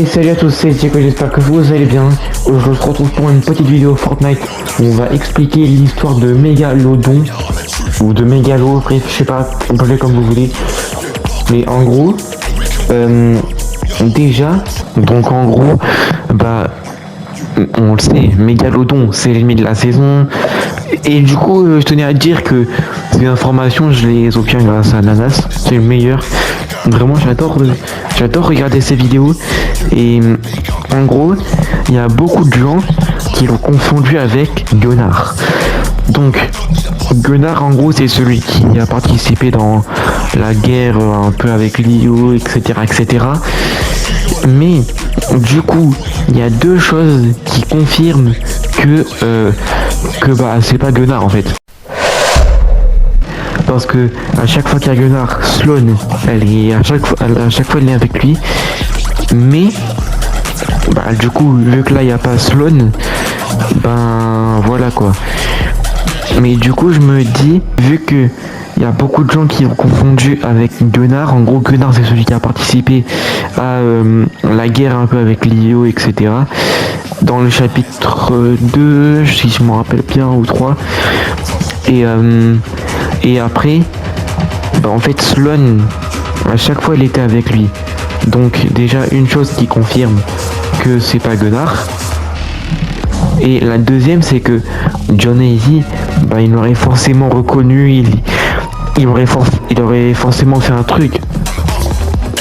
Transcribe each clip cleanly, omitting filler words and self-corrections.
Et salut à tous, c'est Diego, j'espère que vous allez bien. Aujourd'hui, on se retrouve pour une petite vidéo Fortnite où on va expliquer l'histoire de Mégalodon ou de Mégalo, bref, je sais pas, appelez comme vous voulez. Mais en gros, déjà, donc en gros, bah, on le sait, Mégalodon, c'est l'ennemi de la saison. Et du coup, je tenais à dire que ces informations, je les obtiens grâce à Nanas, c'est le meilleur. Vraiment, j'adore regarder ces vidéos. Et en gros, il y a beaucoup de gens qui l'ont confondu avec Gunnar. Donc, Gunnar, en gros, c'est celui qui a participé dans la guerre un peu avec Lio, etc., etc. Mais du coup, il y a deux choses qui confirment que bah c'est pas Gunnar en fait. Parce que à chaque fois qu'il y a Gunnar, Sloan, à chaque fois elle est avec lui. Mais bah du coup, vu que là il n'y a pas Sloan, ben voilà quoi. Mais du coup, je me dis, vu que il y a beaucoup de gens qui ont confondu avec Gunnar. En gros, Gunnar, c'est celui qui a participé à la guerre un peu avec Lio, etc. Dans le chapitre 2, si je me rappelle bien, ou 3. Et après, bah, en fait, Sloan, à chaque fois, il était avec lui. Donc, déjà, une chose qui confirme que c'est pas Gunnar. Et la deuxième, c'est que John Easy, bah, il l'aurait forcément reconnu, il aurait forcément fait un truc.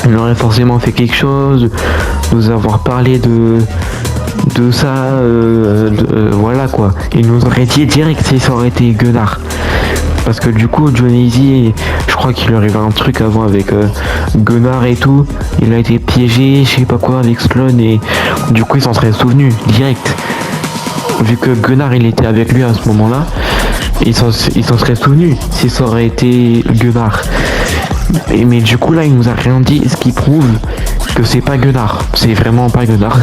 Il aurait forcément fait quelque chose, nous avoir parlé de ça, voilà quoi. Il nous aurait dit direct si ça aurait été Gunnar. Parce que du coup, John Easy, je crois qu'il aurait fait un truc avant avec Gunnar et tout. Il a été piégé, je sais pas quoi, avec Sloan et du coup, il s'en serait souvenu direct. Vu que Gunnar il était avec lui à ce moment-là, il s'en serait souvenu si ça aurait été Gunnar. Mais du coup là il nous a rien dit, ce qui prouve que c'est pas Gunnar, c'est vraiment pas Gunnar.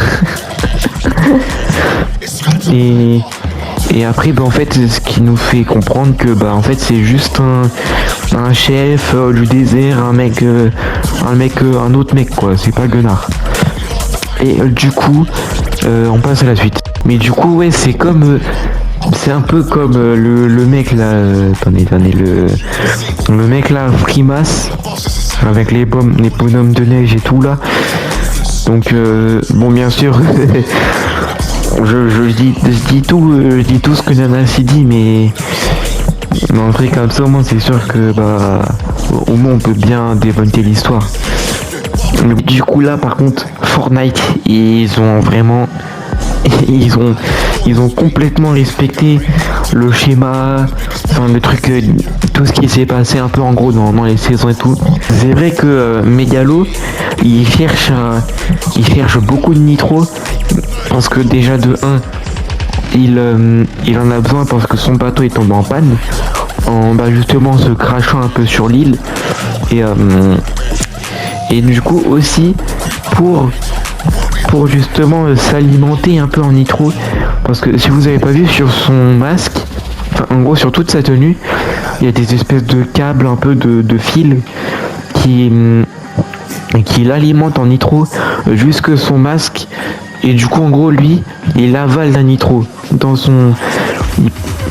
et après bah en fait ce qui nous fait comprendre que bah en fait c'est juste un chef du désert, un autre mec quoi, c'est pas Gunnar. Et du coup on passe à la suite. Mais du coup ouais c'est un peu comme le mec là, attendez, le mec là, Frimas, avec les bonhommes de neige et tout là. Donc bon bien sûr, je dis tout ce que Nana s'y dit, mais en vrai comme ça au moins c'est sûr que bah au moins on peut bien débunker l'histoire. Du coup là par contre Fortnite ils ont complètement respecté le schéma, enfin le truc, tout ce qui s'est passé un peu en gros dans les saisons et tout. C'est vrai que Mégalo, il cherche beaucoup de nitro, parce que déjà de 1, il en a besoin parce que son bateau est tombé en panne, justement se crachant un peu sur l'île, et du coup aussi pour justement s'alimenter un peu en nitro, parce que si vous avez pas vu sur son masque, enfin en gros sur toute sa tenue, il y a des espèces de câbles un peu de fils qui l'alimentent en nitro jusque son masque, et du coup en gros lui il avale la nitro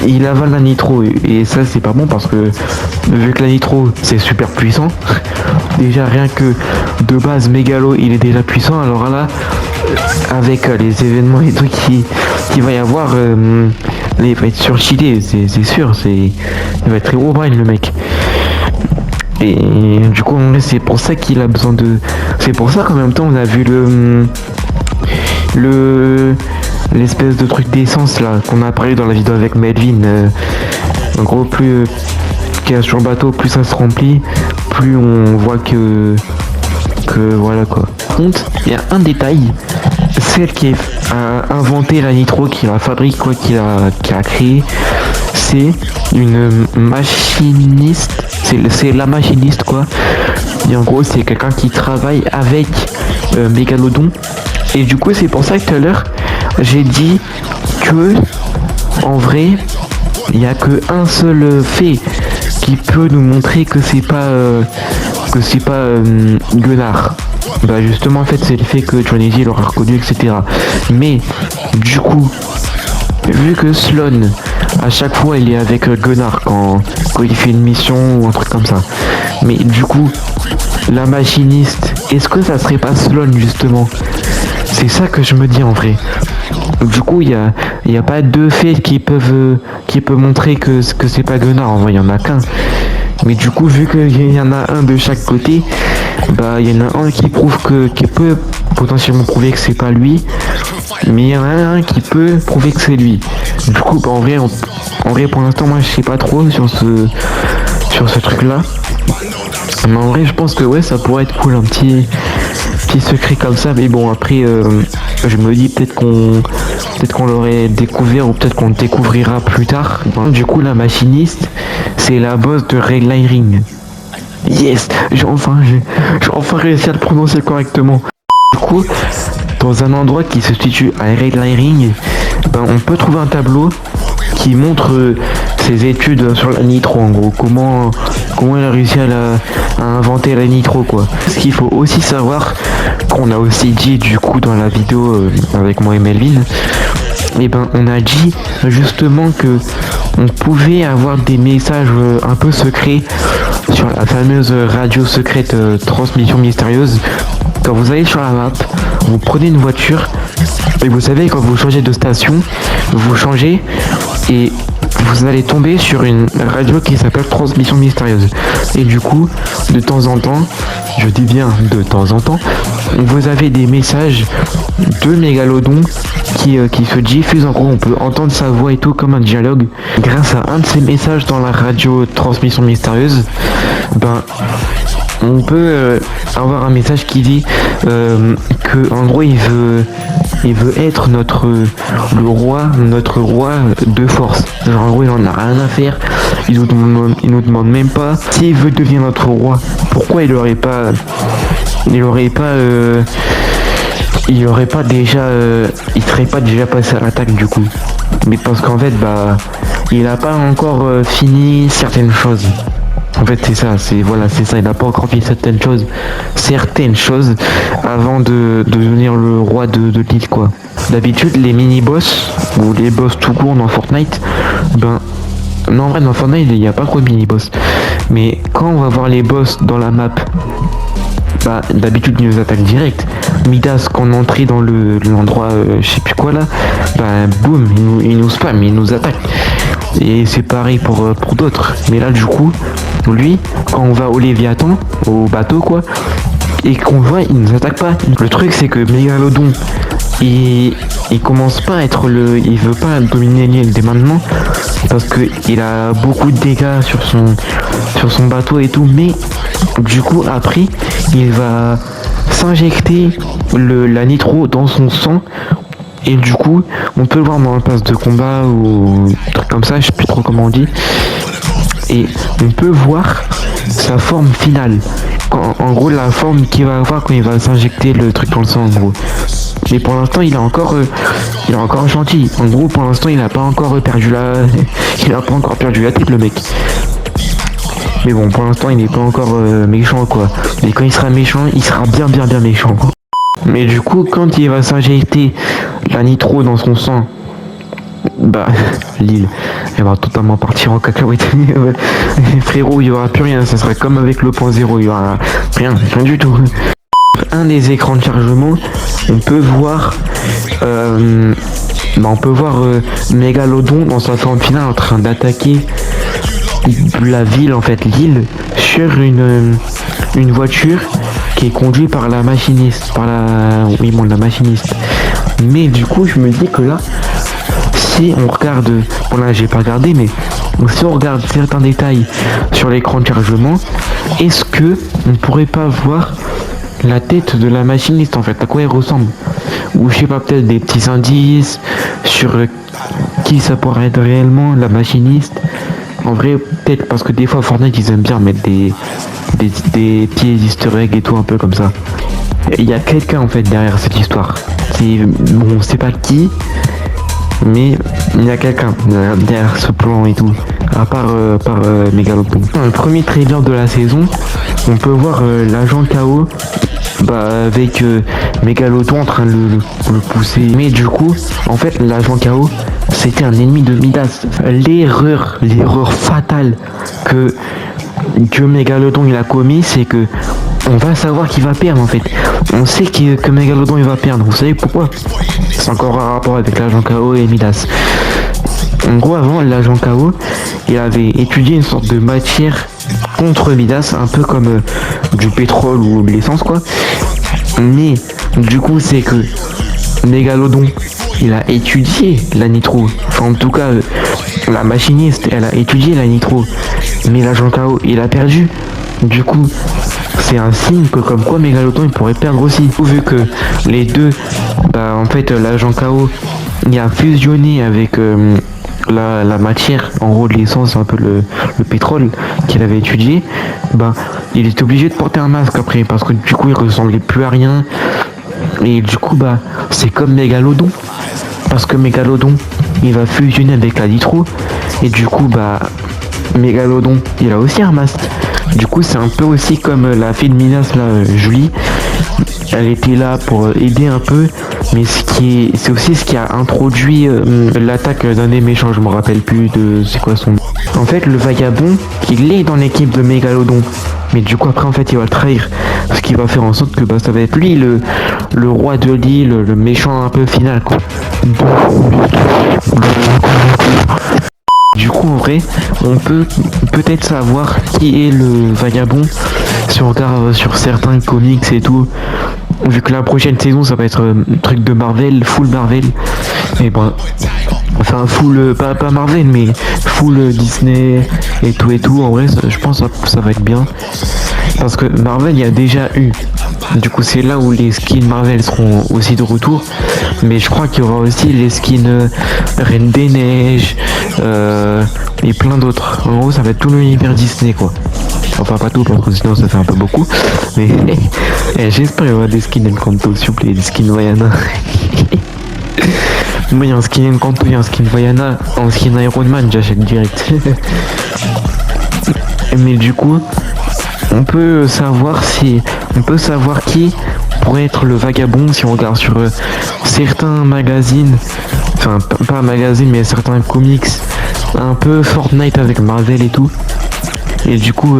il avale la nitro, et ça c'est pas bon parce que vu que la nitro c'est super puissant, déjà rien que de base Mégalo il est déjà puissant, alors là avec les événements et trucs qu'il va y avoir, il va être surcheaté, c'est sûr, il va être héros brain le mec. Et du coup c'est pour ça qu'il a besoin de, c'est pour ça qu'en même temps on a vu l'espèce de truc d'essence là qu'on a parlé dans la vidéo avec Melvin. En gros plus qu'il y a sur le bateau, plus ça se remplit, plus on voit que voilà quoi. Par contre il y a un détail, celle qui a inventé la nitro, qui la fabrique quoi, qui a créé, c'est une machiniste, c'est la machiniste quoi. Et en gros c'est quelqu'un qui travaille avec Mégalodon. Et du coup c'est pour ça que tout à l'heure j'ai dit que en vrai il n'y a que un seul fait qui peut nous montrer que c'est pas Gunnar. Bah justement en fait c'est le fait que Johnny G l'aura reconnu, etc. Mais du coup, vu que Sloan à chaque fois il est avec Gunnar quand il fait une mission ou un truc comme ça. Mais du coup, la machiniste, est-ce que ça serait pas Sloan justement? C'est ça que je me dis en vrai. Du coup, il y a pas deux faits qui peuvent montrer que c'est pas Gunnar. En vrai, il y en a qu'un. Mais du coup, vu qu'il y en a un de chaque côté, bah il y en a un qui prouve qui peut potentiellement prouver que c'est pas lui, mais il y en a un qui peut prouver que c'est lui. Du coup, bah, en vrai, pour l'instant, moi, je sais pas trop sur ce truc-là. Mais en vrai, je pense que ouais, ça pourrait être cool, un petit secret comme ça. Mais bon, après, je me dis peut-être qu'on l'aurait découvert ou peut-être qu'on le découvrira plus tard. Du coup, la machiniste, c'est la boss de Red Lighting. Yes, j'ai enfin réussi à le prononcer correctement. Du coup, dans un endroit qui se situe à Red Lighting, ben, on peut trouver un tableau qui montre ses études sur la nitro, en gros, comment il a réussi à inventer la nitro, quoi. Ce qu'il faut aussi savoir, qu'on a aussi dit du coup dans la vidéo avec moi et Melvin, et ben on a dit justement que on pouvait avoir des messages un peu secrets sur la fameuse radio secrète transmission mystérieuse. Quand vous allez sur la map, vous prenez une voiture et vous savez, quand vous changez de station, vous changez et vous allez tomber sur une radio qui s'appelle transmission mystérieuse. Et du coup, de temps en temps, je dis bien de temps en temps, vous avez des messages de Mégalodon qui se diffusent. En gros, on peut entendre sa voix et tout comme un dialogue. Grâce à un de ces messages dans la radio transmission mystérieuse, ben on peut avoir un message qui dit que en gros il veut être le roi de force. Genre en gros il en a rien à faire. Il nous demande même pas s'il veut devenir notre roi. Pourquoi il aurait pas il serait pas déjà passé à l'attaque du coup. Mais parce qu'en fait bah il a pas encore fini certaines choses. En fait c'est ça, il n'a pas encore fait certaines choses avant de devenir le roi de l'île, quoi. D'habitude les mini-boss, ou les boss tout court dans Fortnite, ben non en vrai dans Fortnite il n'y a pas trop de mini-boss. Mais quand on va voir les boss dans la map, bah d'habitude ils nous attaquent direct. Midas quand on entrait dans l'endroit je sais plus quoi là, bah boum, il nous spam, il nous attaque. Et c'est pareil pour d'autres. Mais là du coup, lui, quand on va au Léviathan, au bateau quoi, et qu'on voit, il nous attaque pas. Le truc c'est que Mégalodon, il commence pas à être il veut pas dominer l'île dès maintenant, parce que il a beaucoup de dégâts sur son bateau et tout, mais du coup après, il va s'injecter la nitro dans son sang. Et du coup, on peut le voir dans un pass de combat ou un truc comme ça, je sais plus trop comment on dit. Et on peut voir sa forme finale. En gros, la forme qu'il va avoir quand il va s'injecter le truc dans le sang, en gros. Mais pour l'instant, il est encore gentil. En gros, pour l'instant, il a pas encore perdu la tête, le mec. Mais bon, pour l'instant, il n'est pas encore méchant, quoi. Et quand il sera méchant, il sera bien méchant. Mais du coup, quand il va s'injecter la nitro dans son sang, bah, l'île, elle va totalement partir en cacahuète. Frérot, il y aura plus rien, ça serait comme avec le point zéro, il y aura rien du tout. Un des écrans de chargement, on peut voir Mégalodon dans sa forme finale en train d'attaquer la ville, en fait l'île, sur une voiture qui est conduite par la machiniste, la machiniste. Mais du coup je me dis que là, si on regarde, bon là j'ai pas regardé, mais si on regarde certains détails sur l'écran de chargement, est-ce que on pourrait pas voir la tête de la machiniste, en fait, à quoi elle ressemble? Ou je sais pas, peut-être des petits indices sur qui ça pourrait être réellement la machiniste. En vrai, peut-être parce que des fois Fortnite ils aiment bien mettre des petits easter eggs et tout un peu comme ça. Il y a quelqu'un en fait derrière cette histoire. On sait pas qui, mais il y a quelqu'un derrière ce plan et tout. à part par Mégalodon. Dans le premier trailer de la saison, on peut voir l'agent KO avec Mégalodon en train de le pousser. Mais du coup, en fait, l'agent KO, c'était un ennemi de Midas. L'erreur fatale que Mégalodon il a commis, c'est que on va savoir qu'il va perdre en fait. On sait que Mégalodon il va perdre. Vous savez pourquoi? C'est encore un rapport avec l'agent KO et Midas. En gros, avant, l'agent KO, il avait étudié une sorte de matière contre Midas, un peu comme du pétrole ou de l'essence quoi. Mais du coup, c'est que Mégalodon, il a étudié la nitro. Enfin, en tout cas, la machiniste, elle a étudié la nitro. Mais l'agent KO, il a perdu. Du coup, c'est un signe que comme quoi Mégalodon il pourrait perdre aussi. Vu que les deux, en fait l'agent KO il a fusionné avec la matière, en gros de l'essence, un peu le pétrole qu'il avait étudié, il est obligé de porter un masque après parce que du coup il ressemblait plus à rien. Et du coup c'est comme Mégalodon. Parce que Mégalodon il va fusionner avec la nitro. Et du coup Mégalodon il a aussi un masque. Du coup c'est un peu aussi comme la fille de Midas là, Julie. Elle était là pour aider un peu, mais c'est aussi ce qui a introduit l'attaque d'un des méchants, je me rappelle plus de c'est quoi son nom. En fait le vagabond, il est dans l'équipe de Mégalodon, mais du coup après en fait il va le trahir, ce qui va faire en sorte que ça va être lui le roi de l'île, le méchant un peu final quoi. Du coup en vrai on peut peut-être savoir qui est le vagabond si on regarde sur certains comics et tout, vu que la prochaine saison ça va être un truc de Marvel, full Marvel, et enfin full pas Marvel mais full Disney et tout en vrai je pense que ça va être bien parce que Marvel il y a déjà eu, du coup c'est là où les skins Marvel seront aussi de retour, mais je crois qu'il y aura aussi les skins Reine des Neiges et plein d'autres. En gros ça va être tout l'univers Disney quoi. Enfin pas tout parce que sinon ça fait un peu beaucoup, mais j'espère qu'il y aura des skins Encanto s'il vous plaît, des skins Vaiana. Moi il y a un skin Encanto, il y a un skin Vaiana, un skin Iron Man j'achète direct. Mais du coup on peut savoir qui pourrait être le vagabond si on regarde sur certains magazines, enfin pas magazines mais certains comics, un peu Fortnite avec Marvel et tout. Et du coup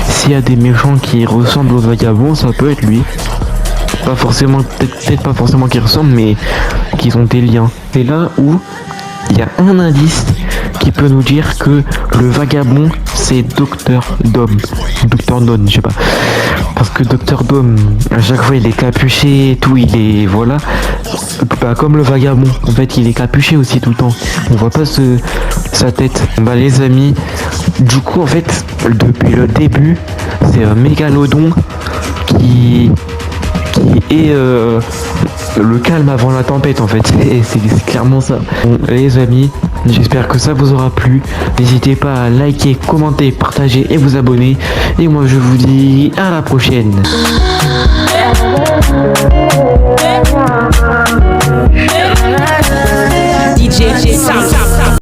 s'il y a des méchants qui ressemblent au vagabond, ça peut être lui. Pas forcément, peut-être pas forcément qui ressemblent, mais qui ont des liens. C'est là où il y a un indice qui peut nous dire que le vagabond c'est Dr. Dom. Dr. Don, je sais pas. Parce que Dr. Dom, à chaque fois il est capuché et tout, il est. Voilà. Comme le vagabond, en fait il est capuché aussi tout le temps. On voit pas sa tête. Les amis, du coup en fait, depuis le début, c'est un mégalodon qui est le calme avant la tempête en fait. Et c'est clairement ça. Bon, les amis, j'espère que ça vous aura plu. N'hésitez pas à liker, commenter, partager et vous abonner. Et moi je vous dis à la prochaine. DJ Sound.